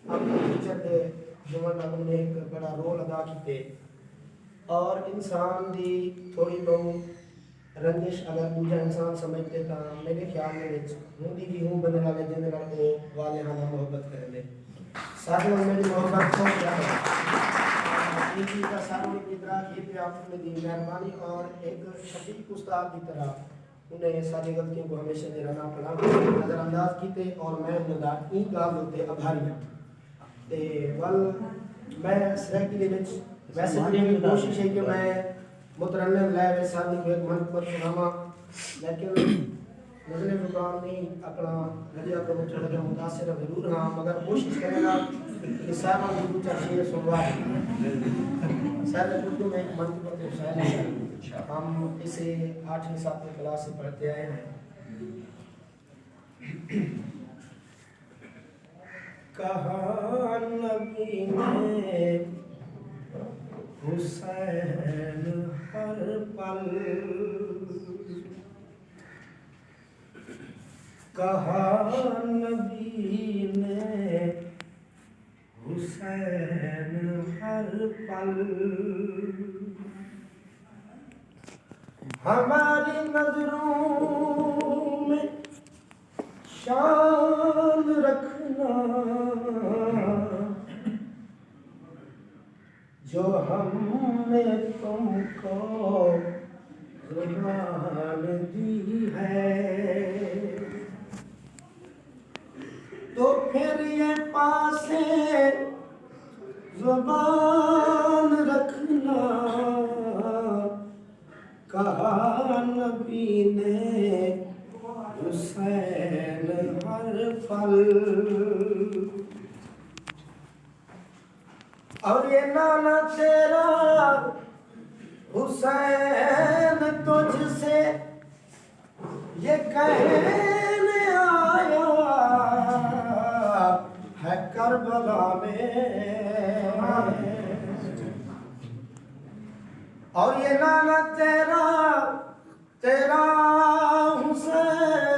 अपने टीचर के जीवन उन्हें एक बड़ा रोल अदा किए और इंसान की थोड़ी बहुत रंजिश अगर दूजा इंसान समझते तो मेरे ख्याल में होंगी भी हूँ बंदे वाले जिंदे नाल वो वाले हाँ मोहब्बत करेंगे सारे मेरी मोहब्बत को चीज़ का सारे की तरह ये पे आपने दी मेहरबानी और एक शफीक उस्ताद की तरह उन्हें सारी गलतियों को हमेशा रहना पड़ा नज़रअंदाज कीते और मैं उनका ई गाल होते आभारी हाँ ते वल मैं सराकी दे विच वैसे मेरी कोशिश है कि मैं मुतरन्नम लै वैसा नहीं एक मन पर सुनावा लेकिन नज़र ज़ुबान नहीं अपना गलिया को थोड़ा सा मुतासिर जरूर हाँ मगर कोशिश करेगा कि सारा उर्दू शेर सुनवा सर उर्दू में एक मन पर शायर है हम इसे 8वीं 7वीं क्लास से पढ़ते आए हैं। कहा नबी ने हुसैन हर पल कहा नबी ने हुसैन हर पल हमारी नजरों में शान रखना जो हमने तुमको ज़ुबान दी है तो फिर ये पासे ज़ुबान रखना कहा नबी ने हुसैन हर पल और ये नाना तेरा हुसैन तुझसे ये कहने आया है करबला में और ये नाना तेरा हुसैन